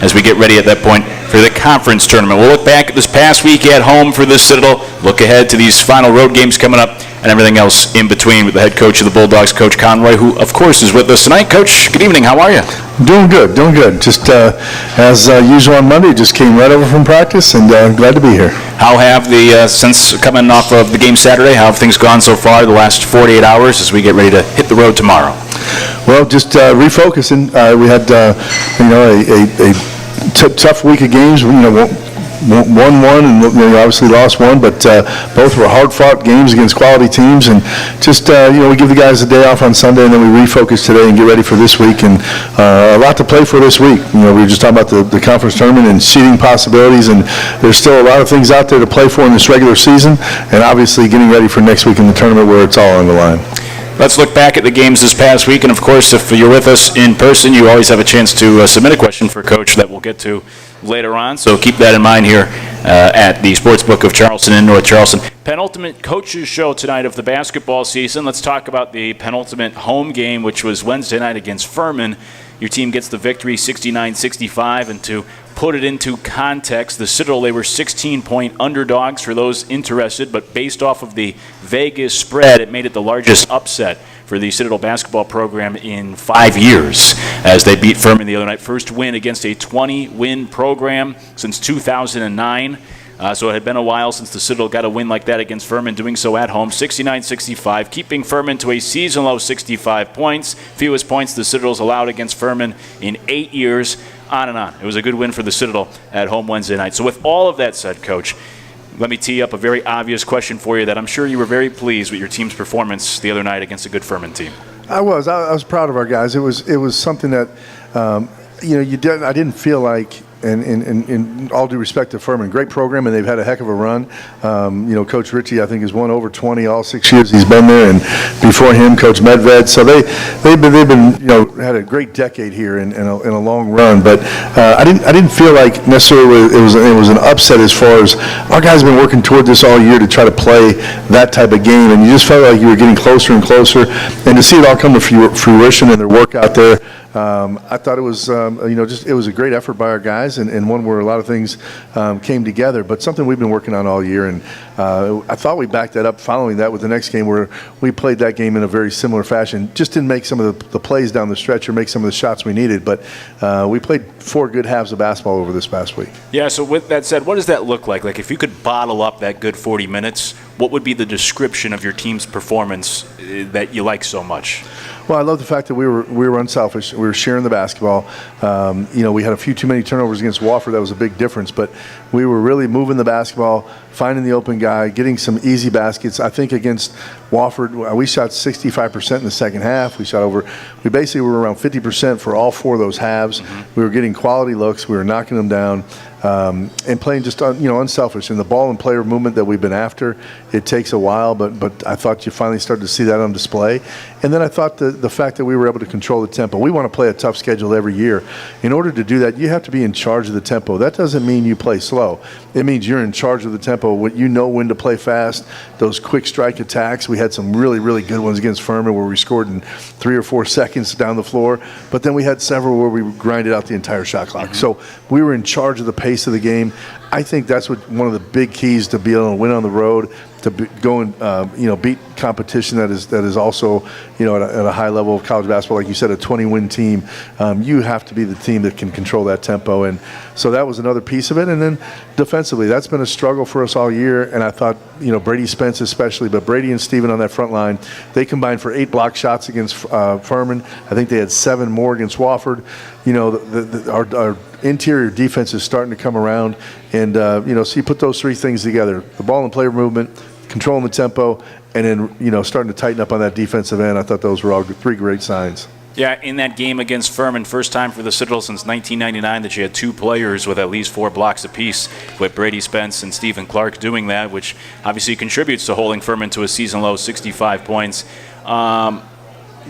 as we get ready at that point for the conference tournament. We'll look back at this past week at home for the Citadel, look ahead to these final road games coming up, and everything else in between with the head coach of the Bulldogs, Coach Conroy, who, of course, is with us tonight. Coach, good evening. How are you? Doing good. Just as usual on Monday, just came right over from practice, and glad to be here. How have since coming off of the game Saturday, how have things gone so far the last 48 hours as we get ready to hit the road tomorrow? Well, just refocusing. We had, a tough week of games. Won one and obviously lost one, but both were hard-fought games against quality teams. And just we give the guys a day off on Sunday, and then we refocus today and get ready for this week. And a lot to play for this week. We were just talking about the conference tournament and seeding possibilities, and there's still a lot of things out there to play for in this regular season, and obviously getting ready for next week in the tournament where it's all on the line. Let's look back at the games this past week, and of course, if you're with us in person, you always have a chance to submit a question for Coach that we'll get to later on, so keep that in mind here at the Sportsbook of Charleston in North Charleston. Penultimate coaches show tonight of the basketball season. Let's talk about the penultimate home game, which was Wednesday night against Furman. Your team gets the victory 69-65, and to put it into context, the Citadel, they were 16-point underdogs for those interested, but based off of the Vegas spread, it made it the largest upset for the Citadel basketball program in 5 years as they beat Furman the other night. First win against a 20-win program since 2009. So it had been a while since the Citadel got a win like that against Furman, doing so at home, 69-65, keeping Furman to a season-low 65 points, fewest points the Citadel's allowed against Furman in 8 years, on and on. It was a good win for the Citadel at home Wednesday night. So with all of that said, Coach, let me tee up a very obvious question for you that I'm sure you were very pleased with your team's performance the other night against a good Furman team. I was proud of our guys. It was something that I didn't feel like, and in all due respect to Furman, great program, and they've had a heck of a run. Coach Ritchie, I think, has won over 20 all 6 years he's been there, and before him, Coach Medved. So they've been had a great decade here in a long run. But I didn't feel like necessarily it was an upset as far as our guys have been working toward this all year to try to play that type of game, and you just felt like you were getting closer and closer, and to see it all come to fruition in their work out there. I thought it was, it was a great effort by our guys, and one where a lot of things came together, but something we've been working on all year. And I thought we backed that up following that with the next game where we played that game in a very similar fashion. Just didn't make some of the plays down the stretch or make some of the shots we needed, but we played 4 good halves of basketball over this past week. Yeah, so with that said, what does that look like? Like, if you could bottle up that good 40 minutes, what would be the description of your team's performance that you like so much? Well, I love the fact that we were unselfish. We were sharing the basketball. We had a few too many turnovers against Wofford. That was a big difference. But we were really moving the basketball, finding the open guy, getting some easy baskets. I think against Wofford, we shot 65% in the second half. We basically were around 50% for all 4 of those halves. Mm-hmm. We were getting quality looks. We were knocking them down. And playing just unselfish. And the ball and player movement that we've been after, it takes a while, but I thought you finally started to see that on display. And then I thought the fact that we were able to control the tempo. We want to play a tough schedule every year. In order to do that, you have to be in charge of the tempo. That doesn't mean you play slow. It means you're in charge of the tempo. You know when to play fast. Those quick strike attacks. We had some really, really good ones against Furman where we scored in 3 or 4 seconds down the floor. But then we had several where we grinded out the entire shot clock. Mm-hmm. So we were in charge of the pace of the game. I think that's one of the big keys to be able to win on the road, to go and beat competition that is also at a high level of college basketball. Like you said, a 20-win team. You have to be the team that can control that tempo, and so that was another piece of it. And then defensively, that's been a struggle for us all year. And I thought Brady Spence especially, but Brady and Steven on that front line, they combined for 8 block shots against Furman. I think they had 7 more against Wofford. Our interior defense is starting to come around, and so you put those 3 things together: the ball and player movement, controlling the tempo, and then starting to tighten up on that defensive end. I thought those were all 3 great signs. Yeah, in that game against Furman, first time for the Citadel since 1999 that you had 2 players with at least 4 blocks apiece, with Brady Spence and Stephen Clark doing that, which obviously contributes to holding Furman to a season-low 65 points.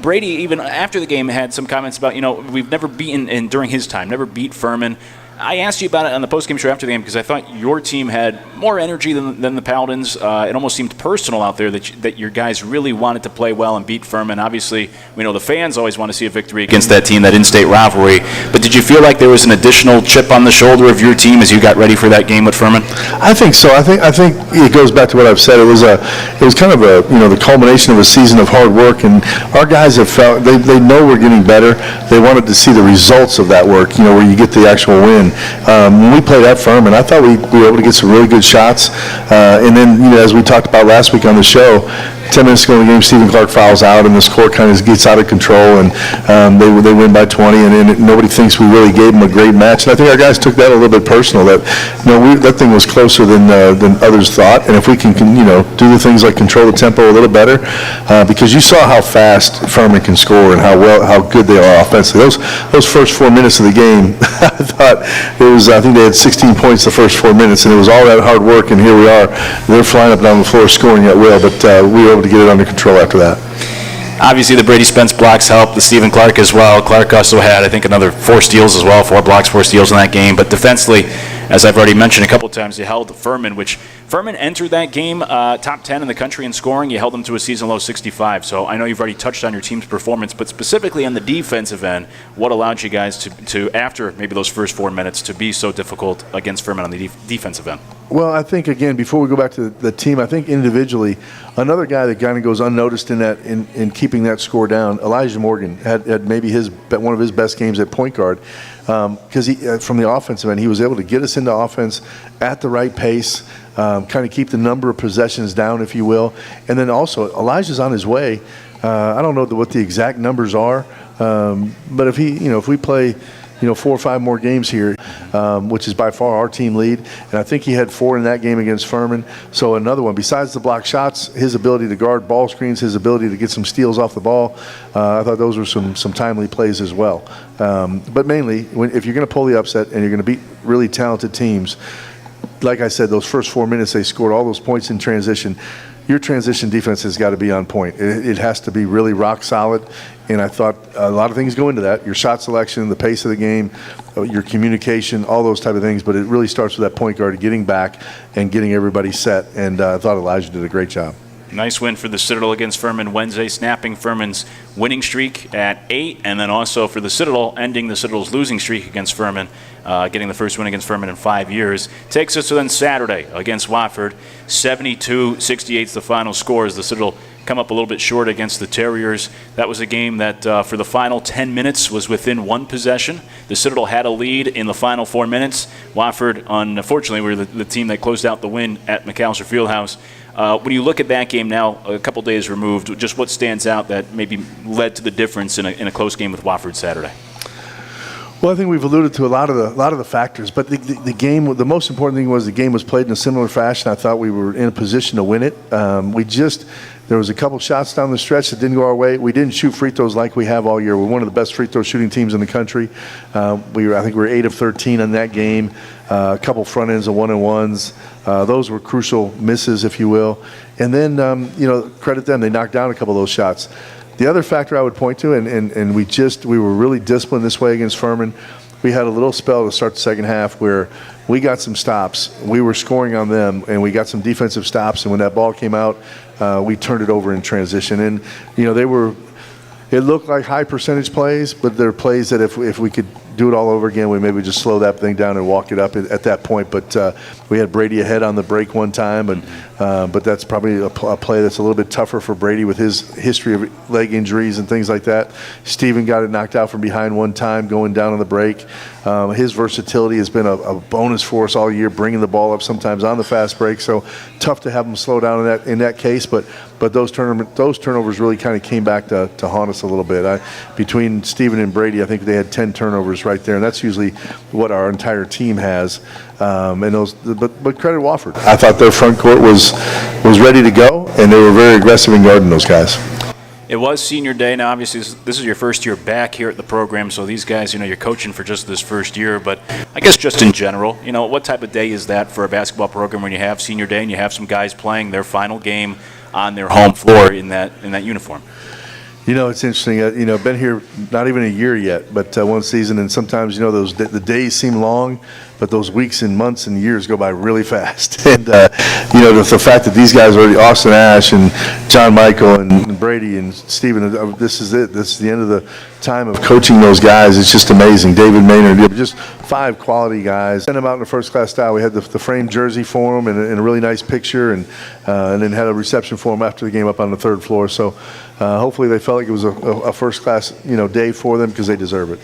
Brady, even after the game, had some comments about, we've never beaten, and during his time, never beat Furman. I asked you about it on the postgame show after the game because I thought your team had more energy than the Paladins. It almost seemed personal out there that your guys really wanted to play well and beat Furman. Obviously, we know the fans always want to see a victory against that team, that in-state rivalry. But did you feel like there was an additional chip on the shoulder of your team as you got ready for that game with Furman? I think so. I think it goes back to what I've said. It was kind of the culmination of a season of hard work, and our guys have felt they know we're getting better. They wanted to see the results of that work. Where you get the actual win. When we played at Furman, I thought we were able to get some really good shots, and then as we talked about last week on the show, 10 minutes ago in the game, Stephen Clark fouls out, and the score kind of gets out of control, and they win by 20, and then nobody thinks we really gave them a great match. And I think our guys took that a little bit personal. That that thing was closer than others thought, and if we can do the things like control the tempo a little better, because you saw how fast Furman can score and how good they are offensively. Those first 4 minutes of the game, I think they had 16 points the first 4 minutes, and it was all that hard work, and here we are. They're flying up and down the floor scoring at will, but we were able to get it under control after that. Obviously, the Brady Spence blocks helped, the Stephen Clark as well. Clark also had, I think, another 4 steals as well, 4 blocks, 4 steals in that game. But defensively, as I've already mentioned a couple of times, you held Furman, which Furman entered that game top 10 in the country in scoring. You held them to a season-low 65. So I know you've already touched on your team's performance, but specifically on the defensive end, what allowed you guys to after maybe those first 4 minutes, to be so difficult against Furman on the defensive end? Well, I think, again, before we go back to the team, I think individually, another guy that kind of goes unnoticed in keeping that score down, Elijah Morgan, had maybe one of his best games at point guard, because from the offensive end, he was able to get us into offense at the right pace, kind of keep the number of possessions down, if you will. And then also, Elijah's on his way. I don't know what the exact numbers are, but if we play 4 or 5 more games here, which is by far our team lead. And I think he had 4 in that game against Furman. So another one, besides the block shots, his ability to guard ball screens, his ability to get some steals off the ball, I thought those were some timely plays as well. But mainly, if you're going to pull the upset and you're going to beat really talented teams, like I said, those first 4 minutes they scored all those points in transition. Your transition defense has got to be on point. It has to be really rock solid, and I thought a lot of things go into that. Your shot selection, the pace of the game, your communication, all those type of things, but it really starts with that point guard getting back and getting everybody set, and I thought Elijah did a great job. Nice win for the Citadel against Furman Wednesday, snapping Furman's winning streak at 8, and then also for the Citadel, ending the Citadel's losing streak against Furman, getting the first win against Furman in 5 years. Takes us to then Saturday against Wofford. 72-68 is the final score as the Citadel come up a little bit short against the Terriers. That was a game that for the final 10 minutes was within 1 possession. The Citadel had a lead in the final 4 minutes. Wofford, unfortunately, were the team that closed out the win at McAllister Fieldhouse. When you look at that game now, a couple days removed, just what stands out that maybe led to the difference in a close game with Wofford Saturday? Well, I think we've alluded to a lot of the factors, but the game, the most important thing was the game was played in a similar fashion. I thought we were in a position to win it. There was a couple shots down the stretch that didn't go our way. We didn't shoot free throws like we have all year. We're one of the best free throw shooting teams in the country. I think we were 8 of 13 on that game. A couple front ends of 1-and-1s. Those were crucial misses, if you will. And then, credit them. They knocked down a couple of those shots. The other factor I would point to, and we were really disciplined this way against Furman. We had a little spell to start the second half where we got some stops. We were scoring on them, and we got some defensive stops. And when that ball came out, we turned it over in transition. And it looked like high percentage plays, but they're plays that if we could do it all over again, we maybe just slow that thing down and walk it up at that point. But we had Brady ahead on the break one time, but that's probably a play that's a little bit tougher for Brady with his history of leg injuries and things like that. Steven got it knocked out from behind one time going down on the break. His versatility has been a bonus for us all year, bringing the ball up sometimes on the fast break. So tough to have him slow down in that case, but those turnovers really kind of came back to haunt us a little bit. Between Steven and Brady, I think they had 10 turnovers right there, and that's usually what our entire team has. But credit Wofford. I thought their front court was ready to go, and they were very aggressive in guarding those guys. It was senior day. Now, obviously, this is your first year back here at the program, so these guys, you're coaching for just this first year. But I guess just in general, what type of day is that for a basketball program when you have senior day and you have some guys playing their final game on their home floor in that uniform? It's interesting. Been here not even a year yet, but one season, and sometimes the days seem long, but those weeks and months and years go by really fast. And the fact that these guys already, Austin Ash and John Michael and Brady and Steven, this is it. This is the end of the time of coaching those guys. It's just amazing. David Maynard, just 5 quality guys. Sent them out in a first-class style. We had the framed jersey for them and a really nice picture, and then had a reception for them after the game up on the 3rd floor. So hopefully they felt like it was a first-class day for them, because they deserve it.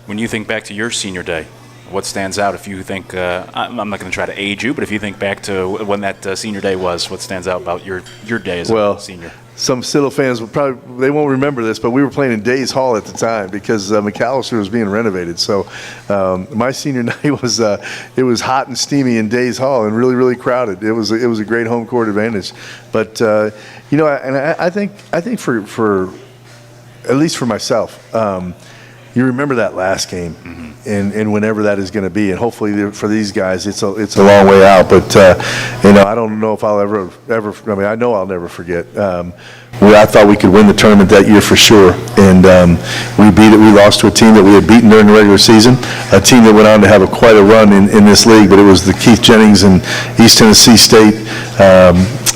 When you think back to your senior day, what stands out? If you think, I'm not going to try to age you, but if you think back to when that senior day was, what stands out about your day as a senior? Some Citadel fans they won't remember this, but we were playing in Days Hall at the time, because McAllister was being renovated. So my senior night it was hot and steamy in Days Hall and really, really crowded. It was a great home court advantage. But I think for at least for myself, you remember that last game, and whenever that is going to be, and hopefully for these guys, it's a long way out. But I don't know if I'll ever. I mean, I know I'll never forget. I thought we could win the tournament that year for sure, and we lost to a team that we had beaten during the regular season, a team that went on to have quite a run in this league. But it was the Keith Jennings and East Tennessee State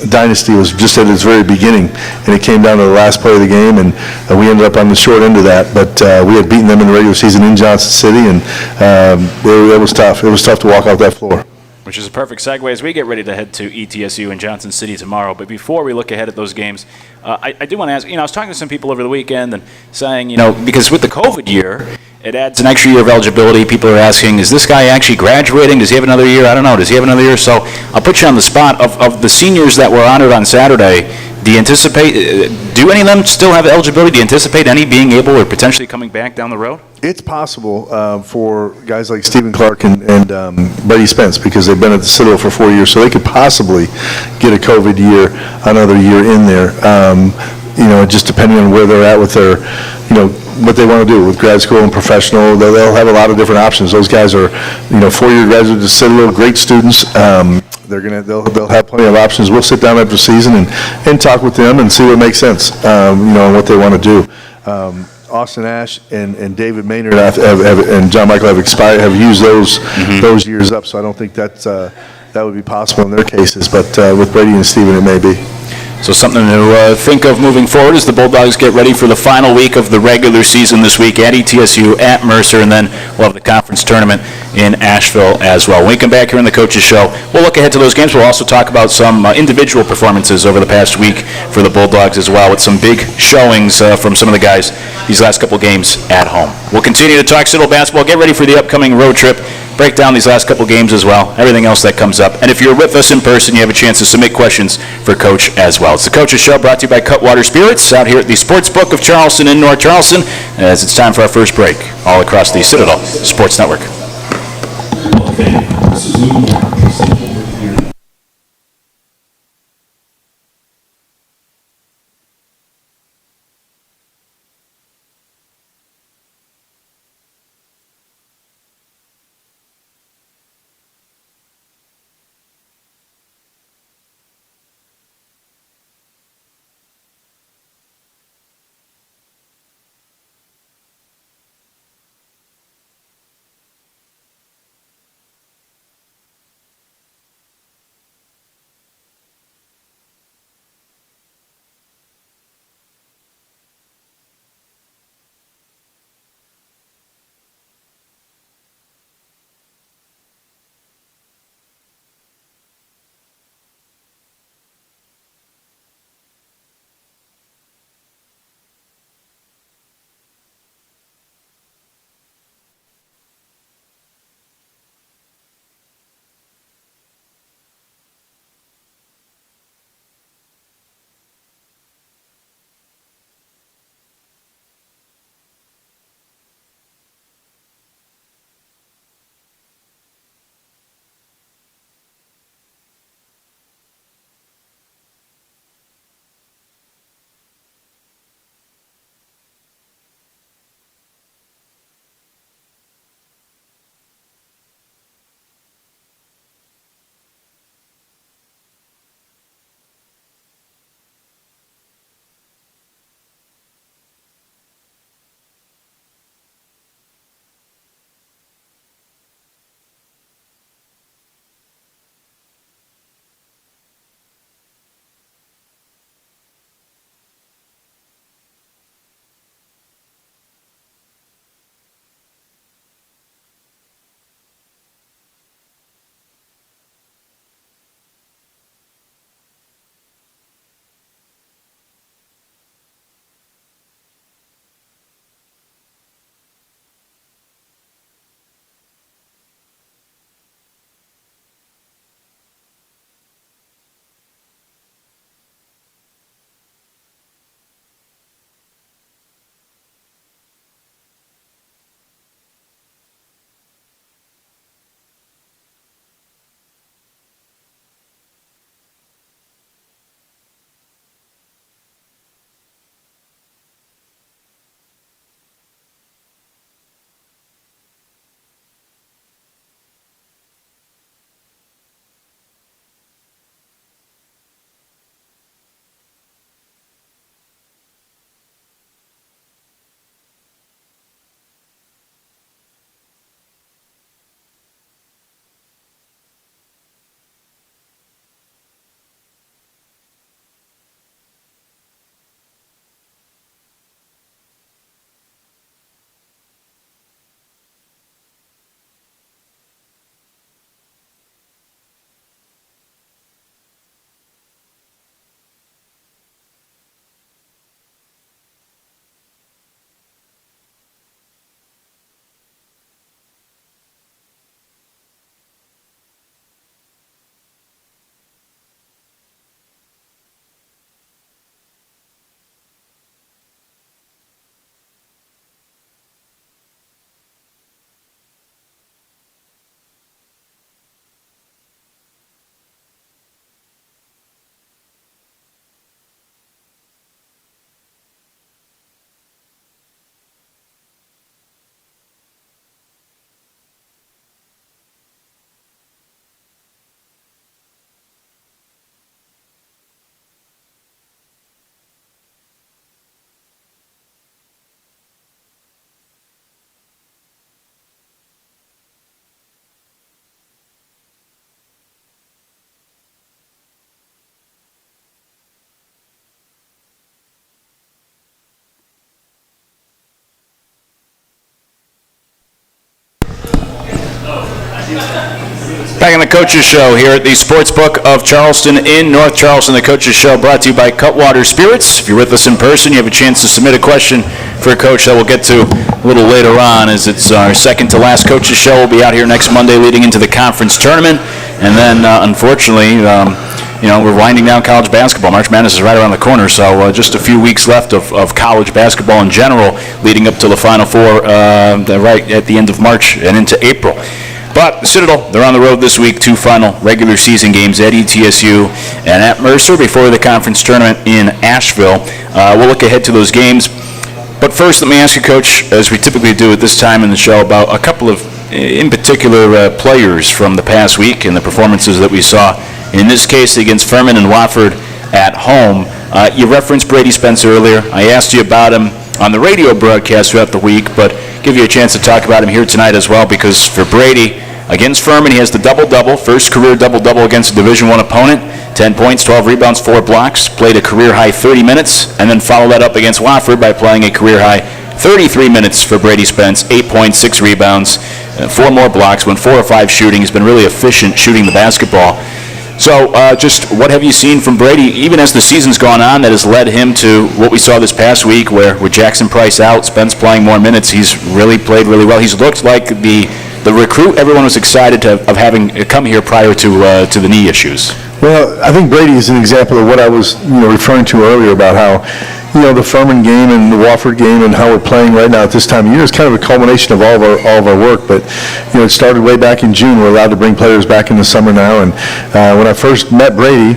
dynasty was just at its very beginning, and it came down to the last play of the game, and we ended up on the short end of that. But we had beaten them in the regular season in Johnson City, and it was tough. It was tough to walk off that floor. Which is a perfect segue as we get ready to head to ETSU in Johnson City tomorrow. But before we look ahead at those games, I do want to ask, I was talking to some people over the weekend and saying, because with the COVID year, it adds an extra year of eligibility. People are asking, is this guy actually graduating? Does he have another year? I don't know. Does he have another year? So I'll put you on the spot. Of the seniors that were honored on Saturday, do you anticipate, do any of them still have eligibility? Do you anticipate any being able or potentially coming back down the road? It's possible for guys like Stephen Clark and Brady Spence, because they've been at the Citadel for 4 years, so they could possibly get a COVID year, another year in there. Just depending on where they're at with their, what they want to do with grad school and professional. They'll have a lot of different options. Those guys are, 4-year graduates of Citadel, great students. They'll have plenty of options. We'll sit down after the season and talk with them and see what makes sense, and what they want to do. Austin Ash and David Maynard and John Michael have used those years up, so I don't think that would be possible in their cases. But with Brady and Steven, it may be. So something to think of moving forward as the Bulldogs get ready for the final week of the regular season this week at ETSU, at Mercer, and then we'll have the conference tournament in Asheville as well. When we come back here in the Coaches Show, we'll look ahead to those games. We'll also talk about some individual performances over the past week for the Bulldogs as well, with some big showings from some of the guys these last couple games at home. We'll continue to talk Citadel basketball, get ready for the upcoming road trip, break down these last couple games as well, everything else that comes up. And if you're with us in person, you have a chance to submit questions for Coach as well. It's the Coach's Show, brought to you by Cutwater Spirits, out here at the Sports Book of Charleston in North Charleston, as it's time for our first break, all across the Citadel Sports Network. Back on the Coaches Show here at the Sportsbook of Charleston in North Charleston. The Coaches Show brought to you by Cutwater Spirits. If you're with us in person, you have a chance to submit a question for a coach that we'll get to a little later on, as it's our second to last Coaches Show. We'll be out here next Monday leading into the conference tournament. And then, unfortunately, we're winding down college basketball. March Madness is right around the corner, so just a few weeks left of college basketball in general, leading up to the Final Four right at the end of March and into April. But the Citadel, they're on the road this week, 2 final regular season games at ETSU and at Mercer before the conference tournament in Asheville. We'll look ahead to those games. But first, let me ask you, Coach, as we typically do at this time in the show, about a couple of, in particular, players from the past week and the performances that we saw, in this case against Furman and Wofford at home. You referenced Brady Spencer earlier. I asked you about him on the radio broadcast throughout the week, but give you a chance to talk about him here tonight as well, because for Brady, against Furman, he has the double-double, first career double-double against a Division I opponent, 10 points, 12 rebounds, 4 blocks, played a career-high 30 minutes, and then followed that up against Wofford by playing a career-high 33 minutes for Brady Spence, 8 points, 6 rebounds, 4 more blocks, went 4 or 5 shooting. He's been really efficient shooting the basketball. So just what have you seen from Brady, even as the season's gone on, that has led him to what we saw this past week, where with Jackson Price out, Spence playing more minutes, he's really played really well. He's looked like the recruit everyone was excited of having come here prior to the knee issues. Well, I think Brady is an example of what I was referring to earlier about how the Furman game and the Wofford game and how we're playing right now at this time of year is kind of a culmination of all of our work. But it started way back in June. We're allowed to bring players back in the summer now. And when I first met Brady,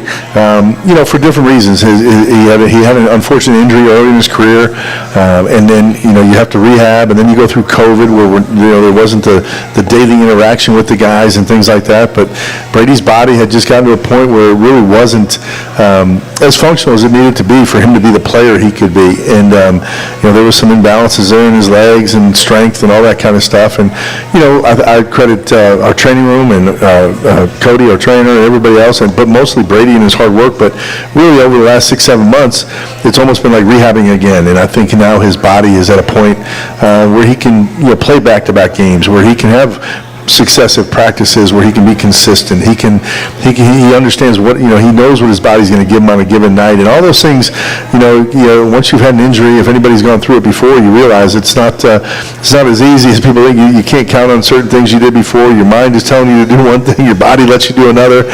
for different reasons, he had an unfortunate injury early in his career, and then you have to rehab, and then you go through COVID where there wasn't the daily interaction with the guys and things like that. But Brady's body had just gotten to a point where it really wasn't as functional as it needed to be for him to be the player he could be. And there was some imbalances there in his legs and strength and all that kind of stuff. And I credit our training room and Cody, our trainer, and everybody else, but mostly Brady and his hard work. But really over the last 6-7 months, it's almost been like rehabbing again. And I think now his body is at a point where he can play back-to-back games, where he can have successive practices, where he can be consistent. He understands what he knows what his body's going to give him on a given night, and all those things. Once you've had an injury, if anybody's gone through it before, you realize it's not as easy as people think. You can't count on certain things you did before. Your mind is telling you to do one thing, your body lets you do another.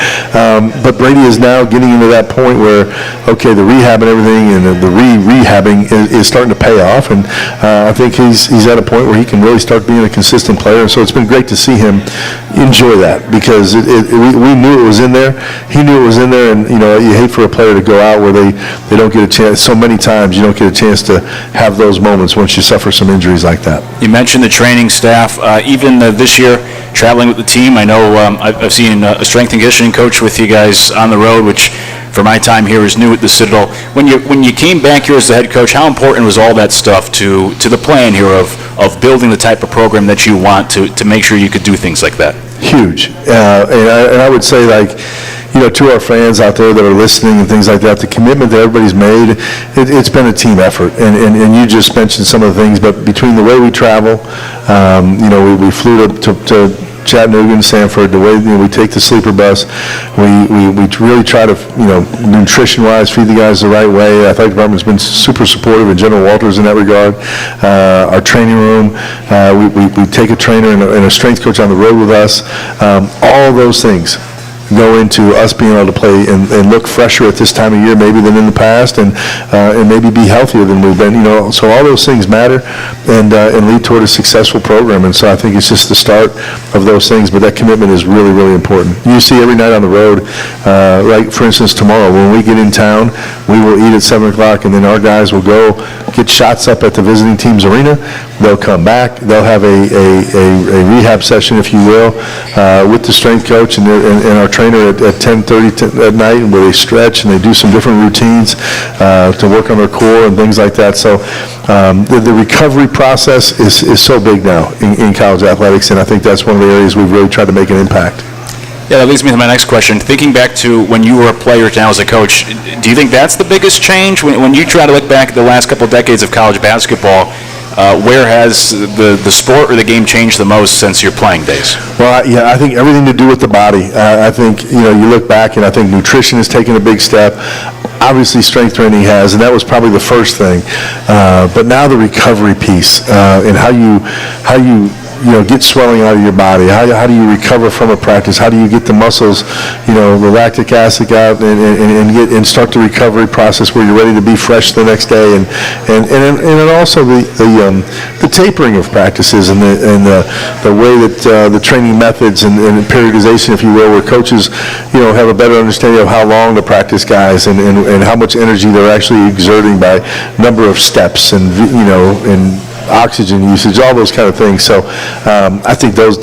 But Brady is now getting into that point where, okay, the rehab and everything and the rehabbing is starting to pay off, and I think he's at a point where he can really start being a consistent player. And so it's been great to see him enjoy that, because we knew it was in there. He knew it was in there, and you hate for a player to go out where they don't get a chance. So many times you don't get a chance to have those moments once you suffer some injuries like that. You mentioned the training staff. Even this year, traveling with the team, I know I've seen a strength and conditioning coach with you guys on the road, which for my time here is new at the Citadel. When you came back here as the head coach, how important was all that stuff to the plan here of building the type of program that you want to make sure you could do things like that? Huge. And I would say, to our fans out there that are listening and things like that, the commitment that everybody's made, it's been a team effort. And you just mentioned some of the things, but between the way we travel, we flew to Chattanooga and Sanford, the way we take the sleeper bus, we really try to, nutrition-wise, feed the guys the right way. Athletic department's been super supportive, and General Walters in that regard. Our training room, we take a trainer and a strength coach on the road with us. All those things go into us being able to play and look fresher at this time of year maybe than in the past, and maybe be healthier than we've been. So all those things matter and lead toward a successful program. And so I think it's just the start of those things, but that commitment is really, really important. You see every night on the road, like for instance tomorrow when we get in town, we will eat at 7 o'clock, and then our guys will go get shots up at the visiting team's arena. They'll come back. They'll have a rehab session, if you will, with the strength coach and our trainer at 10:30 at night, where they stretch and they do some different routines to work on their core and things like that. So the recovery process is so big now in college athletics, and I think that's one of the areas we've really tried to make an impact. Yeah, that leads me to my next question. Thinking back to when you were a player now as a coach, do you think that's the biggest change? When you try to look back at the last couple of decades of college basketball, Where has the sport or the game changed the most since your playing days? Well, yeah, I think everything to do with the body. I think, you look back and I think nutrition has taken a big step. Obviously, strength training has, and that was probably the first thing. But now the recovery piece and how you get swelling out of your body. How do you recover from a practice? How do you get the muscles, the lactic acid out and start the recovery process where you're ready to be fresh the next day, and also the tapering of practices and the way that the training methods and periodization, if you will, where coaches have a better understanding of how long to practice guys and how much energy they're actually exerting by number of steps and oxygen usage, all those kind of things. So I think those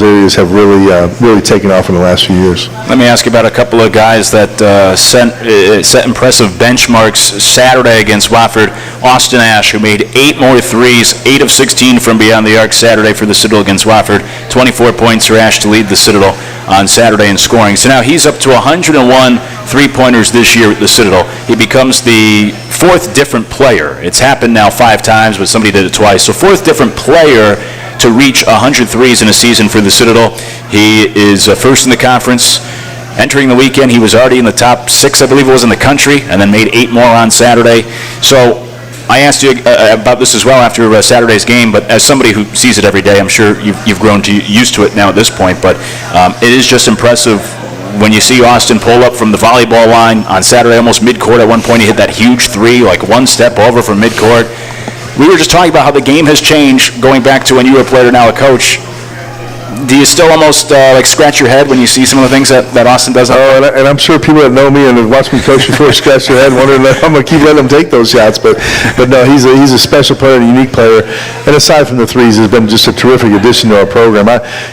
areas have really taken off in the last few years. Let me ask you about a couple of guys that set impressive benchmarks Saturday against Wofford. Austin Ash, who made 8 more threes, 8 of 16 from beyond the arc Saturday for the Citadel against Wofford. 24 points for Ash to lead the Citadel on Saturday in scoring. So now he's up to 101 three-pointers this year at the Citadel. He becomes the 4th different player. It's happened now 5 times, but somebody did it twice. So 4th different player to reach 100 threes in a season for the Citadel. He is first in the conference. Entering the weekend, he was already in the top 6, I believe it was, in the country, and then made 8 more on Saturday. So I asked you about this as well after Saturday's game, but as somebody who sees it every day, I'm sure you've grown used to it now at this point, but it is just impressive when you see Austin pull up from the volleyball line on Saturday, almost midcourt. At one point, he hit that huge 3, like one step over from midcourt. We were just talking about how the game has changed going back to when you were a player, now a coach. Do you still almost scratch your head when you see some of the things that Austin does? Oh, and I'm sure people that know me and have watched me coach before scratch their head wondering if I'm going to keep letting him take those shots. But no, he's a special player and a unique player. And aside from the threes, he's been just a terrific addition to our program.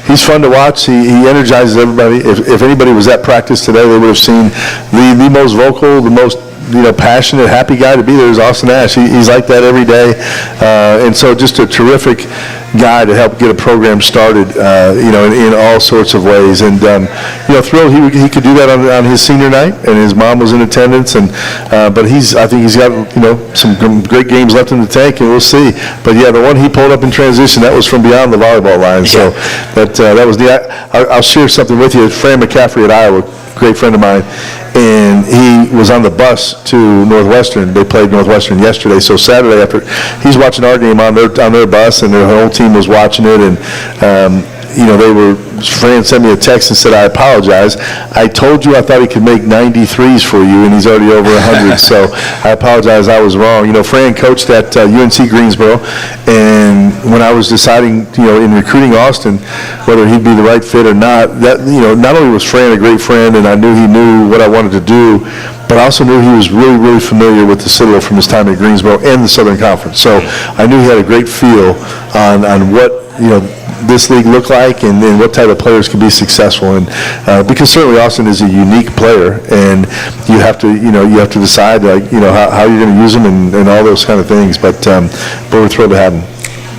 He's fun to watch. He energizes everybody. If anybody was at practice today, they would have seen the most vocal, the most passionate, happy guy to be there is Austin Ash. He's like that every day, and so just a terrific guy to help get a program started, in all sorts of ways. And thrilled he could do that on his senior night, and his mom was in attendance. And but I think he's got some great games left in the tank, and we'll see. But yeah, the one he pulled up in transition, that was from beyond the volleyball line. So that was I'll share something with you. Fran McCaffrey at Iowa, great friend of mine, and he was on the bus to Northwestern. They played Northwestern yesterday, so Saturday after, he's watching our game on their bus, and their whole team was watching it, and Fran sent me a text and said, "I apologize. I told you I thought he could make 93s for you, and he's already over 100. So I apologize. I was wrong." Fran coached at UNC Greensboro, and when I was deciding, in recruiting Austin, whether he'd be the right fit or not, that not only was Fran a great friend, and I knew he knew what I wanted to do, but I also knew he was really, really familiar with the Citadel from his time at Greensboro and the Southern Conference. So I knew he had a great feel on what this league look like and what type of players can be successful. And because certainly Austin is a unique player, and you have to decide how you're going to use him and all those kind of things. But we're thrilled to have him.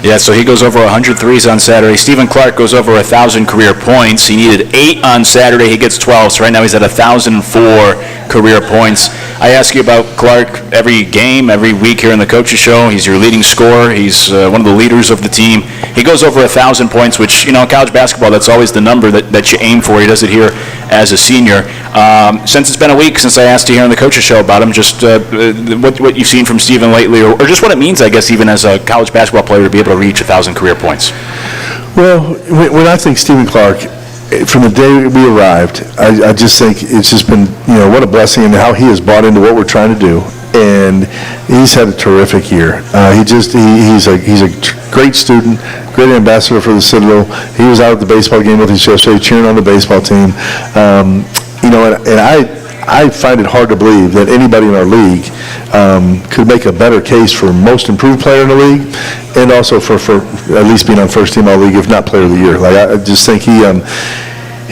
Yeah, so he goes over 100 threes on Saturday. Stephen Clark goes over 1,000 career points. He needed 8 on Saturday. He gets 12. So right now he's at 1,004 career points. I ask you about Clark every game, every week here in the Coaches Show. He's your leading scorer. He's one of the leaders of the team. He goes over 1,000 points, which, in college basketball, that's always the number that you aim for. He does it here as a senior. Since it's been a week since I asked you here on the Coaches Show about him, just what you've seen from Stephen lately, or just what it means, I guess, even as a college basketball player to be able to reach 1,000 career points. Well, when I think Stephen Clark, from the day we arrived, I just think it's just been, what a blessing, and how he has bought into what we're trying to do. And he's had a terrific year. He's a great student, great ambassador for the Citadel. He was out at the baseball game with us yesterday, cheering on the baseball team. And I find it hard to believe that anybody in our league could make a better case for most improved player in the league, and also for at least being on first team all league, if not player of the year. Like, I just think he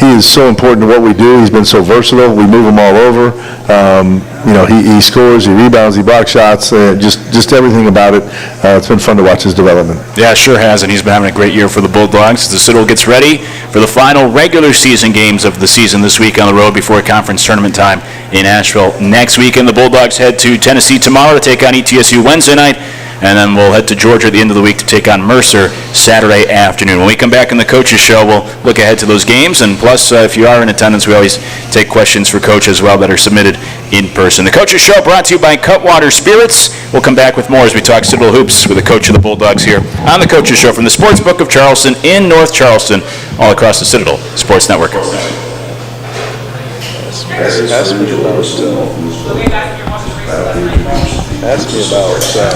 is so important to what we do. He's been so versatile. We move him all over. He scores, he rebounds, he blocks shots, just everything about it. It's been fun to watch his development. Yeah, it sure has, and he's been having a great year for the Bulldogs. The Citadel gets ready for the final regular season games of the season this week on the road before conference tournament time in Asheville next weekend. The Bulldogs head to Tennessee tomorrow to take on ETSU Wednesday night, and then we'll head to Georgia at the end of the week to take on Mercer Saturday afternoon. When we come back in the Coaches Show, we'll look ahead to those games, and plus, if you are in attendance, we always take questions for Coach as well that are submitted in person. The Coaches Show brought to you by Cutwater Spirits. We'll come back with more as we talk Citadel Hoops with the coach of the Bulldogs here on the Coaches Show from the Sportsbook of Charleston in North Charleston, all across the Citadel Sports Network.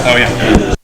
Oh, yeah.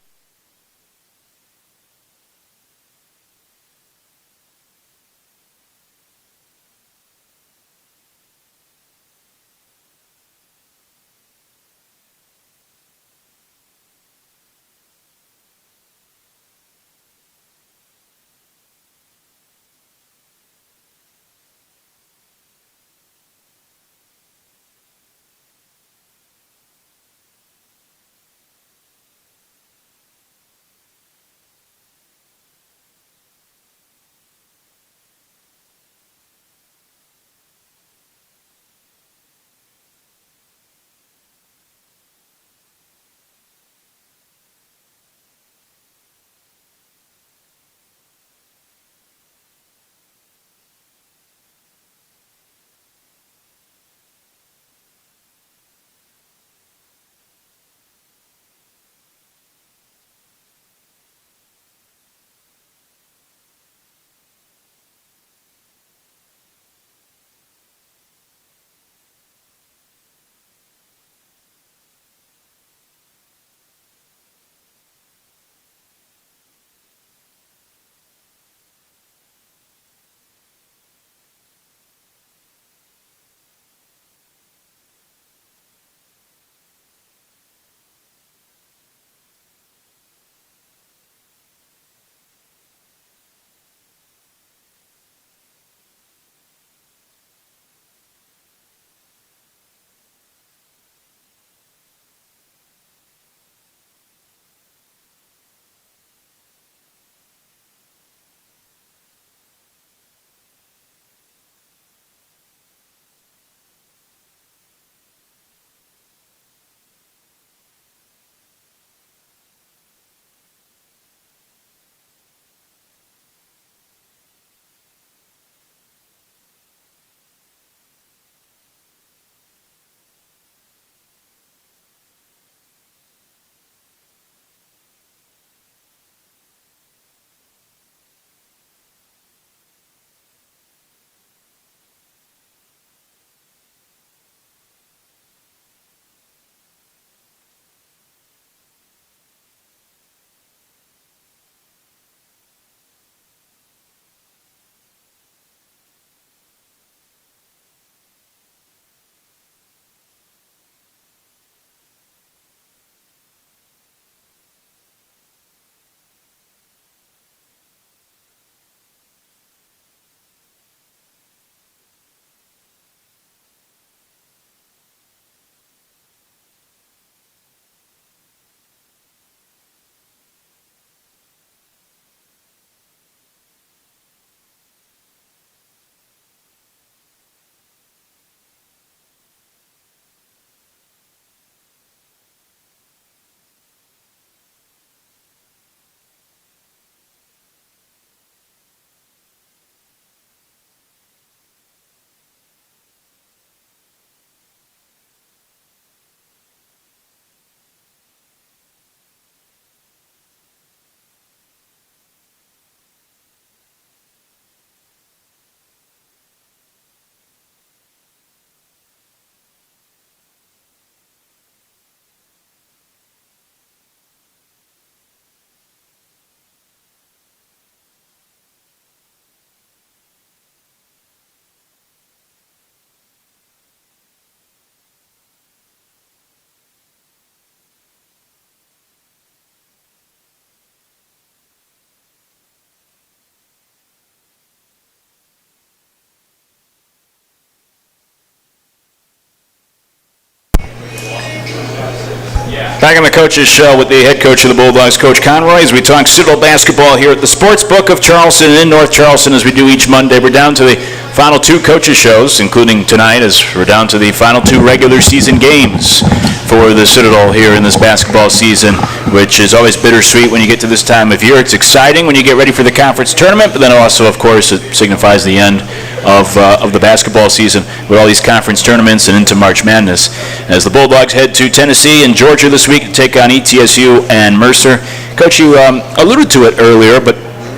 Back on the Coach's Show with the head coach of the Bulldogs, Coach Conroy, as we talk Citadel basketball here at the Sports Book of Charleston in North Charleston, as we do each Monday. We're down to the final 2 Coaches' Shows, including tonight, as we're down to the final 2 regular season games for the Citadel here in this basketball season, which is always bittersweet when you get to this time of year. It's exciting when you get ready for the conference tournament, but then also, of course, it signifies the end of the basketball season with all these conference tournaments and into March Madness. As the Bulldogs head to Tennessee and Georgia this week to take on ETSU and Mercer. Coach, you alluded to it earlier, but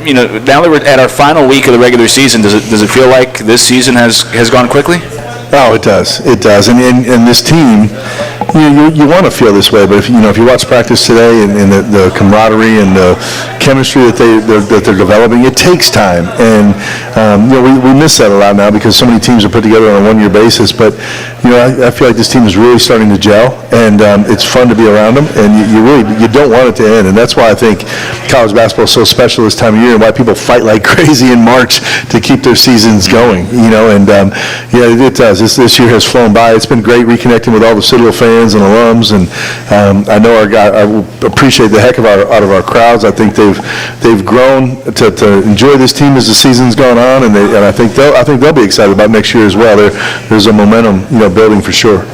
now that we're at our final week of the regular season, does it feel like this season has gone quickly? Oh, it does. It does. And this team, you want to feel this way, but if you watch practice today and the camaraderie and the chemistry that they're developing, it takes time. And we miss that a lot now because so many teams are put together on a one-year basis. But I feel like this team is really starting to gel, and it's fun to be around them. And you don't want it to end. And that's why I think college basketball is so special this time of year, and why people fight like crazy in March to keep their seasons going. It does. This year has flown by. It's been great reconnecting with all the Citadel fans and alums, and I know I appreciate the heck out of our crowds. I think they've grown to enjoy this team as the season's gone on, and I think they'll be excited about next year as well. There's a momentum building for sure.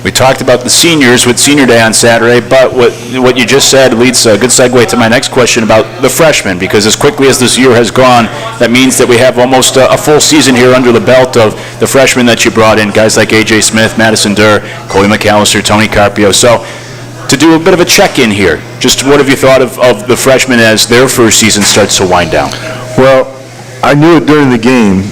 We talked about the seniors with Senior Day on Saturday, but what you just said leads a good segue to my next question about the freshmen, because as quickly as this year has gone, that means that we have almost a full season here under the belt of the freshmen that you brought in, guys like A.J. Smith, Madison Durr, Coley McAllister, Tony Carpio. So to do a bit of a check-in here, just what have you thought of the freshmen as their first season starts to wind down? Well, I knew it during the game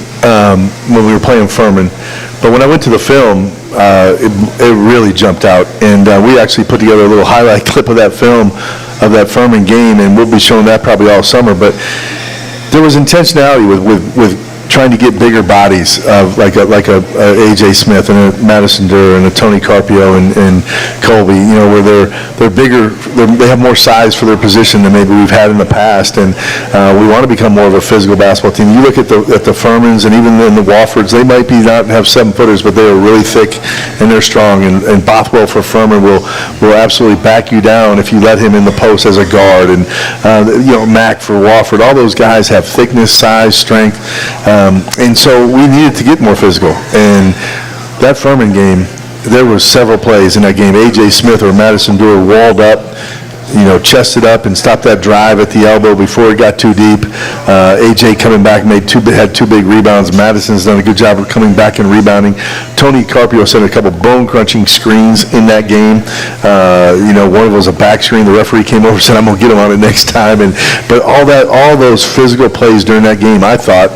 when we were playing Furman, but when I went to the film, it really jumped out, and we actually put together a little highlight clip of that film of that Furman game, and we'll be showing that probably all summer. But there was intentionality with trying to get bigger bodies of like a A.J. Smith and a Madison Durr and a Tony Carpio and Colby, where they're bigger, they have more size for their position than maybe we've had in the past, and we want to become more of a physical basketball team. You look at the Furmans and even in the Wofords, they might be not have 7-footers, but they are really thick and they're strong, and Bothwell for Furman will absolutely back you down if you let him in the post as a guard, and Mack for Wofford. All those guys have thickness, size, strength. And so we needed to get more physical. And that Furman game, there were several plays in that game. A.J. Smith or Madison Durr walled up, chested up and stopped that drive at the elbow before it got too deep. A.J. coming back had 2 big rebounds. Madison's done a good job of coming back and rebounding. Tony Carpio set a couple bone-crunching screens in that game. One of them was a back screen. The referee came over and said, "I'm going to get him on it next time." But all those physical plays during that game, I thought,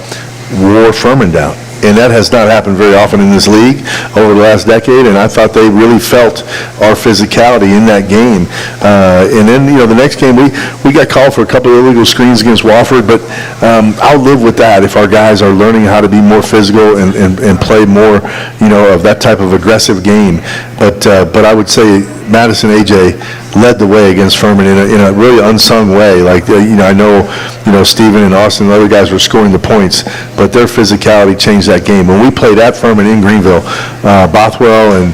wore Furman down. And that has not happened very often in this league over the last decade, and I thought they really felt our physicality in that game. And then, the next game, we got called for a couple of illegal screens against Wofford, but I'll live with that if our guys are learning how to be more physical and play more, of that type of aggressive game. But I would say Madison, A.J. led the way against Furman in a really unsung way. Like, I know, Stephen and Austin and other guys were scoring the points, but their physicality changed that game. When we played at Furman in Greenville, Bothwell and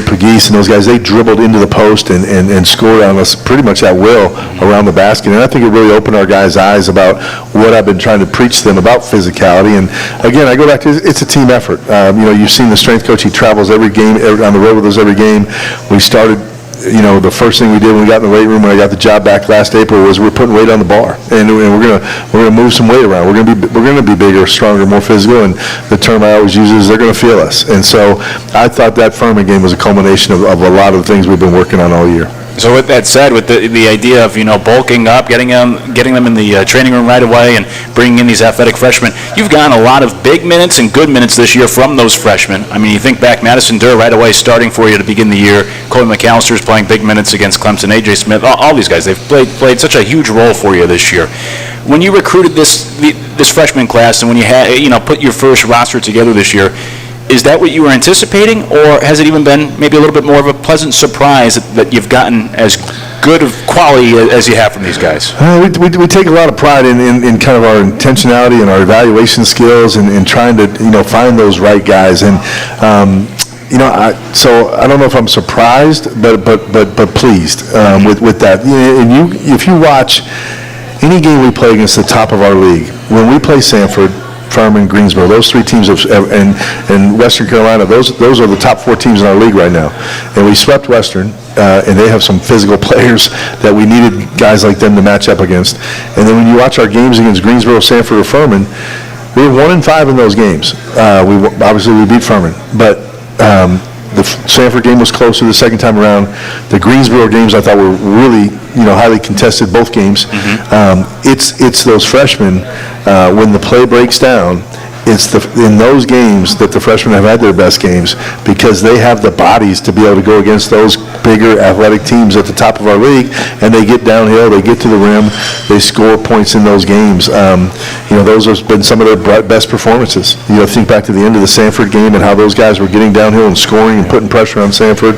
Pegues and those guys, they dribbled into the post and scored on us pretty much at will around the basket. And I think it really opened our guys' eyes about what I've been trying to preach to them about physicality. And again, I go back to it's a team effort. You've seen the strength coach. He travels every game, on the road with us every game. We started, the first thing we did when we got in the weight room when I got the job back last April was we're putting weight on the bar, and we're gonna move some weight around. We're gonna be bigger, stronger, more physical, and the term I always use is they're gonna feel us. And so I thought that Furman game was a culmination of a lot of the things we've been working on all year. So with that said, with the idea of bulking up, getting them in the training room right away, and bringing in these athletic freshmen, you've gotten a lot of big minutes and good minutes this year from those freshmen. I mean, you think back, Madison Durr right away starting for you to begin the year. Coley McAllister's playing big minutes against Clemson. A.J. Smith, all these guys, they've played such a huge role for you this year. When you recruited this freshman class, and when you had put your first roster together this year, is that what you were anticipating, or has it even been maybe a little bit more of a pleasant surprise that you've gotten as good of quality as you have from these guys? We take a lot of pride in kind of our intentionality and our evaluation skills and trying to find those right guys. And So I don't know if I'm surprised, but pleased with that. And if you watch any game we play against the top of our league, when we play Sanford, Furman, Greensboro, those three teams and Western Carolina, those are the top four teams in our league right now. And we swept Western, and they have some physical players that we needed guys like them to match up against. And then when you watch our games against Greensboro, Sanford, or Furman, we were 1-5 in those games. Obviously we beat Furman, but the Sanford game was closer the second time around. The Greensboro games I thought were really, highly contested, both games. It's those freshmen, when the play breaks down, it's in those games that the freshmen have had their best games because they have the bodies to be able to go against those bigger athletic teams at the top of our league, and they get downhill, they get to the rim, they score points in those games. Those have been some of their best performances. Think back to the end of the Sanford game and how those guys were getting downhill and scoring and putting pressure on Sanford.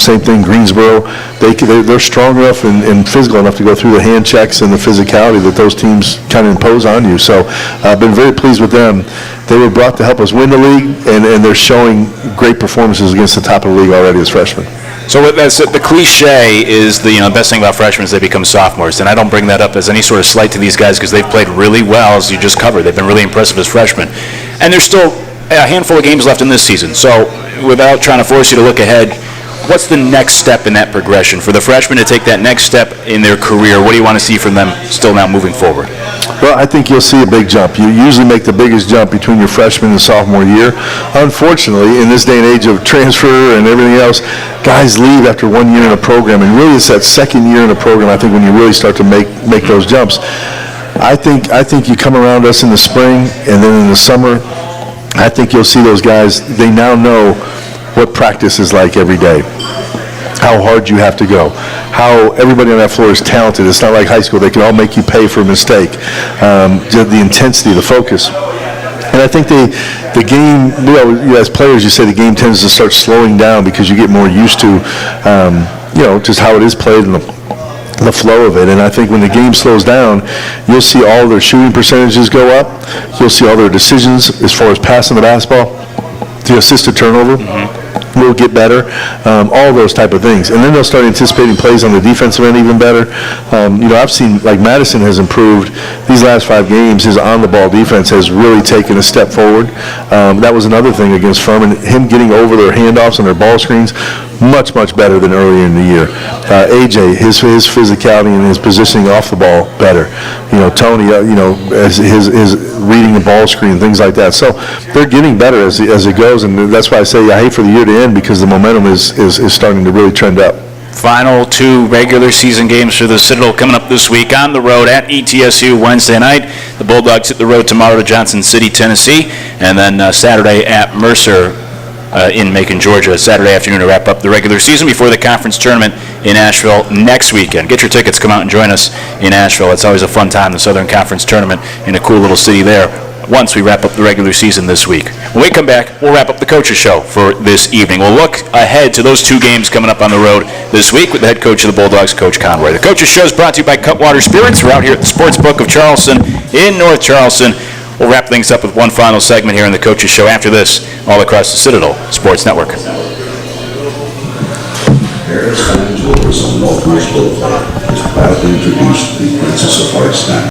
Same thing, Greensboro. They're strong enough and physical enough to go through the hand checks and the physicality that those teams kind of impose on you. So I've been very pleased with them. They were brought to help us win the league, and they're showing great performances against the top of the league already as freshmen. So with that said, the cliche is the best thing about freshmen is they become sophomores, and I don't bring that up as any sort of slight to these guys because they've played really well, as you just covered. They've been really impressive as freshmen, and there's still a handful of games left in this season. So without trying to force you to look ahead, what's the next step in that progression for the freshmen to take that next step in their career? What do you want to see from them still now moving forward? Well, I think you'll see a big jump. You usually make the biggest jump between your freshman and sophomore year. Unfortunately, in this day and age of transfer and everything else, guys leave after 1 year in a program, and really it's that second year in a program, I think, when you really start to make those jumps. I think you come around us in the spring, and then in the summer, I think you'll see those guys, they now know what practice is like every day, how hard you have to go, how everybody on that floor is talented. It's not like high school. They can all make you pay for a mistake. The intensity, the focus. And I think the game, as players, you say the game tends to start slowing down because you get more used to, just how it is played and the flow of it. And I think when the game slows down, you'll see all their shooting percentages go up. You'll see all their decisions as far as passing the basketball, the assisted turnover. Will get better, all those type of things. And then they'll start anticipating plays on the defensive end even better. I've seen, like, Madison has improved these last 5 games. His on-the-ball defense has really taken a step forward. That was another thing against Furman. Him getting over their handoffs and their ball screens, much, much better than earlier in the year. AJ, his physicality and his positioning off the ball, better. Tony, as his reading the ball screen, things like that. So they're getting better as it goes, and that's why I say I hate for the year to end because the momentum is starting to really trend up. Final 2 regular season games for the Citadel coming up this week on the road at ETSU Wednesday night. The Bulldogs hit the road tomorrow to Johnson City, Tennessee, and then Saturday at Mercer in Macon, Georgia, Saturday afternoon to wrap up the regular season before the conference tournament in Asheville next weekend. Get your tickets, come out and join us in Asheville. It's always a fun time, the Southern Conference tournament in a cool little city there once we wrap up the regular season this week. When we come back, we'll wrap up the Coaches Show for this evening. We'll look ahead to those 2 games coming up on the road this week with the head coach of the Bulldogs, Coach Conroy. The Coaches Show is brought to you by Cutwater Spirits. We're out here at the Sports Book of Charleston in North Charleston. We'll wrap things up with one final segment here in the Coaches Show after this, all across the Citadel Sports Network. Harris Fine Jewelers on Northwest Boulevard is proud to introduce the Princess of Hearts Diamond.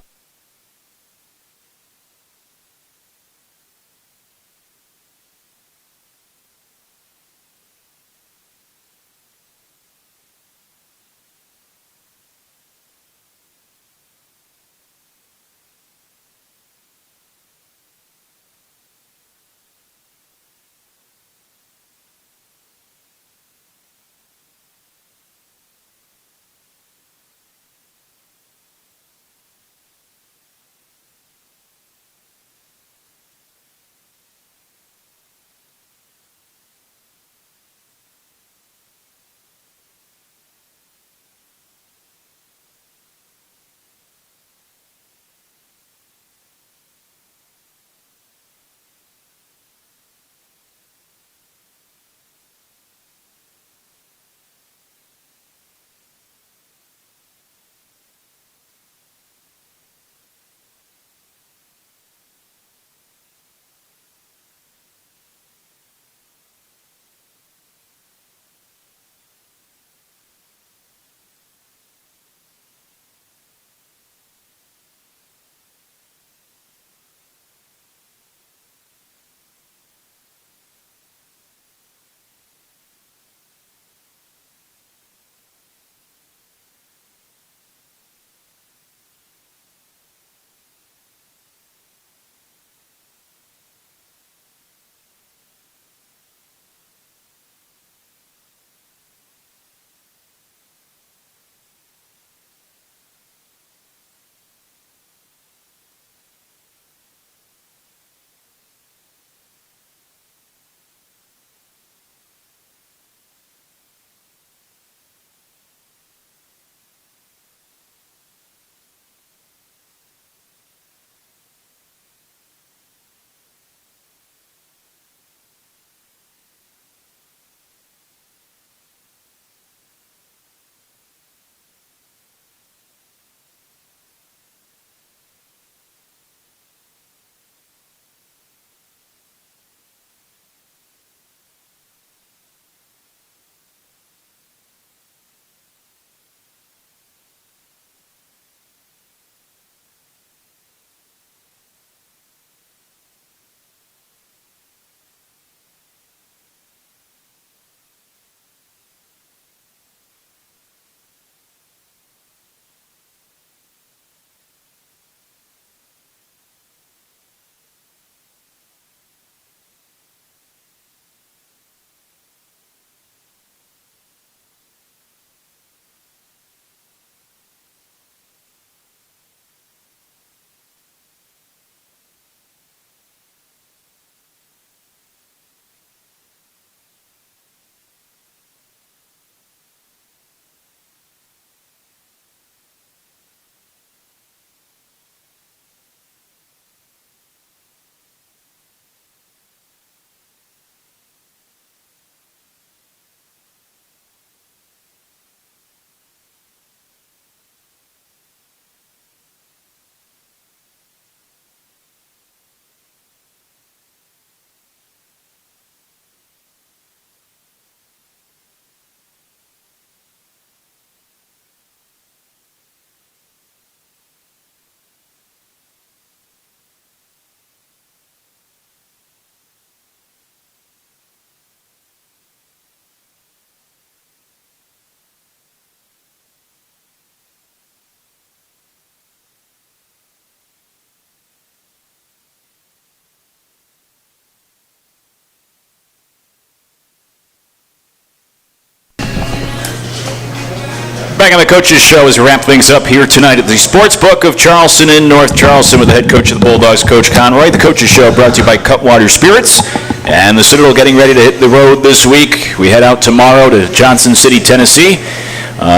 back on the Coaches Show as we wrap things up here tonight at the Sportsbook of Charleston in North Charleston with the head coach of the Bulldogs, Coach Conroy. The Coaches Show brought to you by Cutwater Spirits. And the Citadel getting ready to hit the road this week. We head out tomorrow to Johnson City, Tennessee,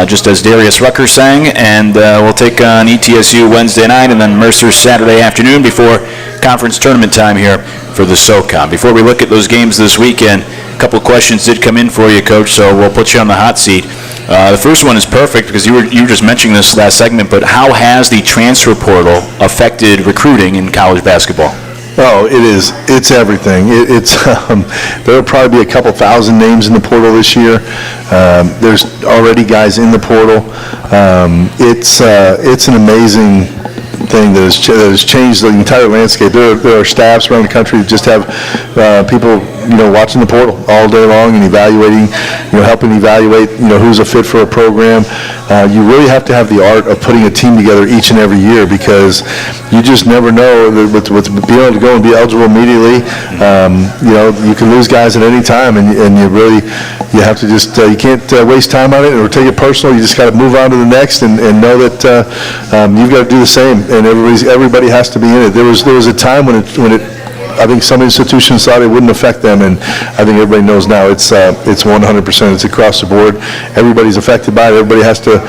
just as Darius Rucker sang. And we'll take on ETSU Wednesday night and then Mercer Saturday afternoon before conference tournament time here for the SoCon. Before we look at those games this weekend, a couple of questions did come in for you, Coach, so we'll put you on the hot seat. The first one is perfect because you were just mentioning this last segment, but how has the transfer portal affected recruiting in college basketball? Oh, it is. It's everything. There'll probably be a couple thousand names in the portal this year. There's already guys in the portal. It's an amazing thing that has changed the entire landscape. There are staffs around the country that just have people, watching the portal all day long and evaluating, helping evaluate, who's a fit for a program. You really have to have the art of putting a team together each and every year because you just never know that with being able to go and be eligible immediately. You can lose guys at any time, and you have to just you can't waste time on it or take it personal. You just got to move on to the next and know that you've got to do the same. And everybody has to be in it. There was a time when it I think some institutions thought it wouldn't affect them, and I think everybody knows now it's 100%. It's across the board. Everybody's affected by it. Everybody has to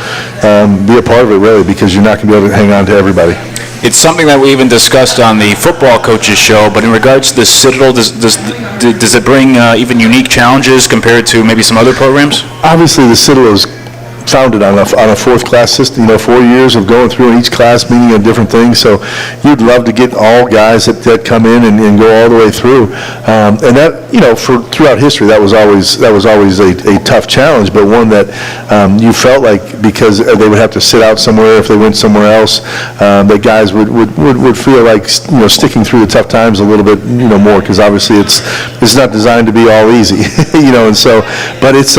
be a part of it, really, because you're not going to be able to hang on to everybody. It's something that we even discussed on the football coaches show, but in regards to the Citadel, does it bring even unique challenges compared to maybe some other programs? Obviously, the Citadel is founded on a fourth class system, 4 years of going through in each class, meaning a different thing. So you'd love to get all guys that come in and go all the way through. And that, throughout history, that was always a tough challenge, but one that you felt like because they would have to sit out somewhere if they went somewhere else, that guys would feel like, sticking through the tough times a little bit, more, because obviously it's not designed to be all easy, and so, but it's,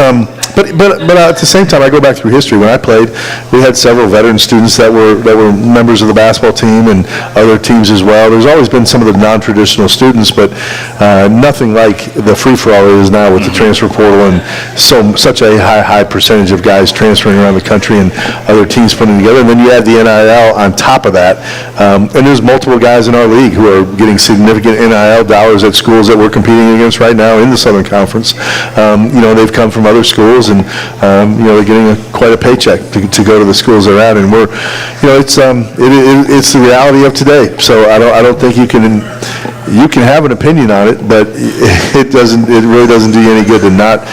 But at the same time, I go back through history. When I played, we had several veteran students that were members of the basketball team and other teams as well. There's always been some of the non-traditional students, but nothing like the free-for-all it is now with the transfer portal and such a high percentage of guys transferring around the country and other teams putting together. And then you add the NIL on top of that. And there's multiple guys in our league who are getting significant NIL dollars at schools that we're competing against right now in the Southern Conference. They've come from other schools, and they're getting quite a paycheck to go to the schools they're at, and we're, it's the reality of today. So I don't think you can have an opinion on it, but it really doesn't do you any good to not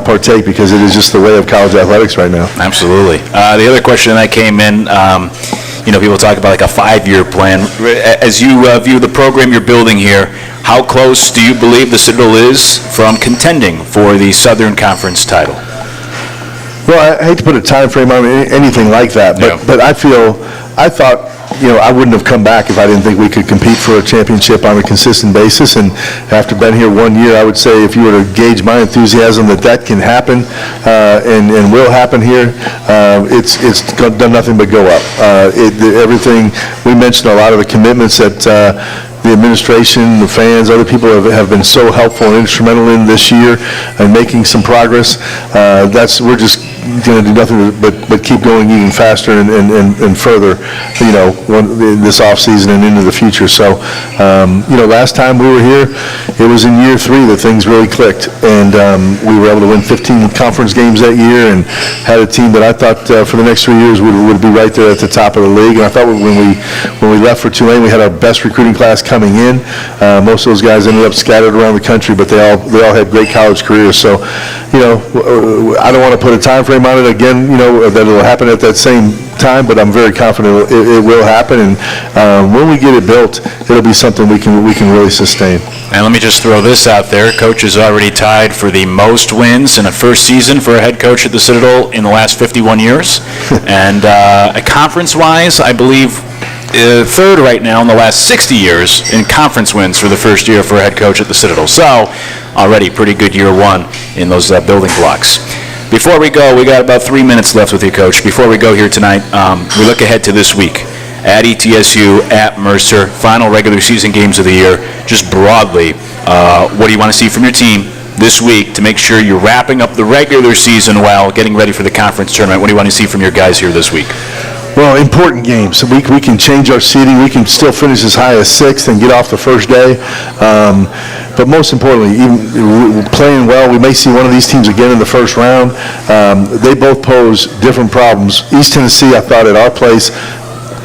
partake, because it is just the way of college athletics right now. Absolutely. The other question that came in, people talk about like a 5-year plan. As you view the program you're building here, how close do you believe the Citadel is from contending for the Southern Conference title? Well, I hate to put a time frame on anything like that, but I thought, I wouldn't have come back if I didn't think we could compete for a championship on a consistent basis. And after being here 1 year, I would say if you were to gauge my enthusiasm that can happen and will happen here, it's done nothing but go up. Everything we mentioned, a lot of the commitments that the administration, the fans, other people have been so helpful and instrumental in this year and making some progress. We're just going to do nothing but keep going even faster and further, this off season and into the future. So, last time we were here, it was in year 3 that things really clicked, and we were able to win 15 conference games that year and had a team that I thought for the next 3 years would be right there at the top of the league. And I thought when we left for Tulane, we had our best recruiting class coming in. Most of those guys ended up scattered around the country, but they all had great college careers. So, I don't want to put a time frame on it again, that it'll happen at that same time, but I'm very confident it will happen, and when we get it built, it'll be something we can really sustain. And let me just throw this out there. Coach is already tied for the most wins in a first season for a head coach at the Citadel in the last 51 years. And conference-wise, I believe third right now in the last 60 years in conference wins for the first year for a head coach at the Citadel. So already pretty good year 1 in those building blocks. Before we go, we got about 3 minutes left with you, Coach. Before we go here tonight, we look ahead to this week at ETSU, at Mercer, final regular season games of the year. Just broadly, what do you want to see from your team? this week to make sure you're wrapping up the regular season while getting ready for the conference tournament? What do you want to see from your guys here this week? Well, important games. We can change our seeding. We can still finish as high as 6th and get off the first day. But most importantly, even playing well, we may see one of these teams again in the first round. They both pose different problems. East Tennessee, I thought at our place,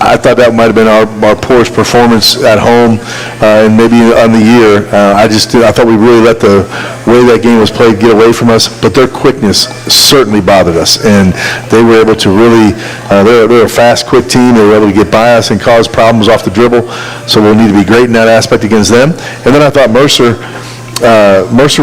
I thought that might have been our poorest performance at home and maybe on the year. I thought we really let the way that game was played get away from us, but their quickness certainly bothered us, and they were able to really, they're a fast, quick team. They were able to get by us and cause problems off the dribble, so we'll need to be great in that aspect against them. And then I thought Mercer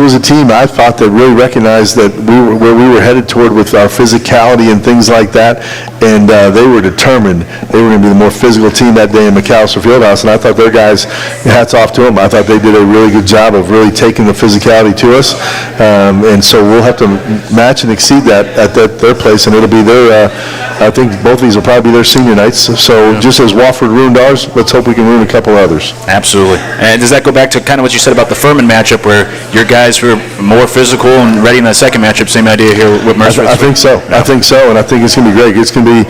was a team I thought that really recognized that where we were headed toward with our physicality and things like that, and they were determined they were going to be the more physical team that day in McAllister Fieldhouse, and I thought their guys, hats off to them. I thought they did a really good job of really taking the physicality to us, and so we'll have to match and exceed that at their place, and it'll be their, I think both of these will probably be their senior nights, so just as Wofford ruined ours, let's hope we can ruin a couple others. Absolutely. And does that go back to kind of what you said about the Furman matchup, where your guys were more physical and ready in that second matchup? Same idea here with Mercer? I think so. Yeah. I think so, and I think it's going to be great. It's going to be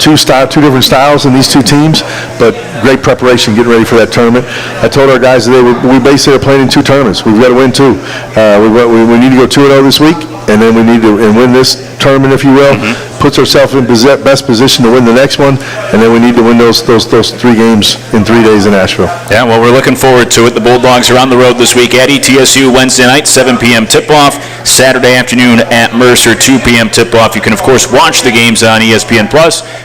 two different styles in these two teams, but great preparation getting ready for that tournament. I told our guys today we basically are playing in 2 tournaments. We've got to win 2. We need to go 2-0 this week, and then we need to win this tournament, if you will. Puts ourselves in best position to win the next one, and then we need to win those 3 games in 3 days in Asheville. Yeah, well, we're looking forward to it. The Bulldogs are on the road this week at ETSU Wednesday night, 7 p.m. tip-off. Saturday afternoon at Mercer, 2 p.m. tip-off. You can, of course, watch the games on ESPN+,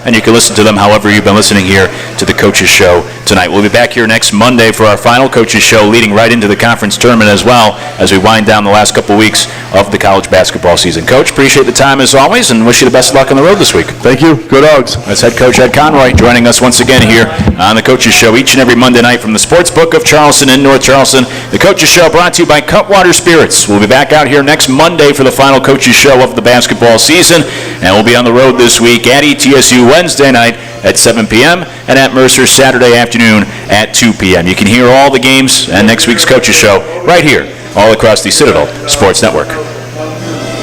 and you can listen to them however you've been listening here to the Coaches Show tonight. We'll be back here next Monday for our final Coaches Show, leading right into the conference tournament as well, as we wind down the last couple weeks of the college basketball season. Coach, appreciate the time as always, and wish you the best of luck on the road this week. Thank you. Go Dogs. That's head coach Ed Conroy joining us once again here on the Coaches Show each and every Monday night from the Sports Book of Charleston in North Charleston. The Coaches Show brought to you by Cutwater Spirits. We'll be back out here next Monday for the final Coaches Show of the basketball season, and we'll be on the road this week at ETSU Wednesday night at 7 p.m. and at Mercer Saturday afternoon at 2 p.m. You can hear all the games and next week's Coaches Show right here all across the Citadel Sports Network.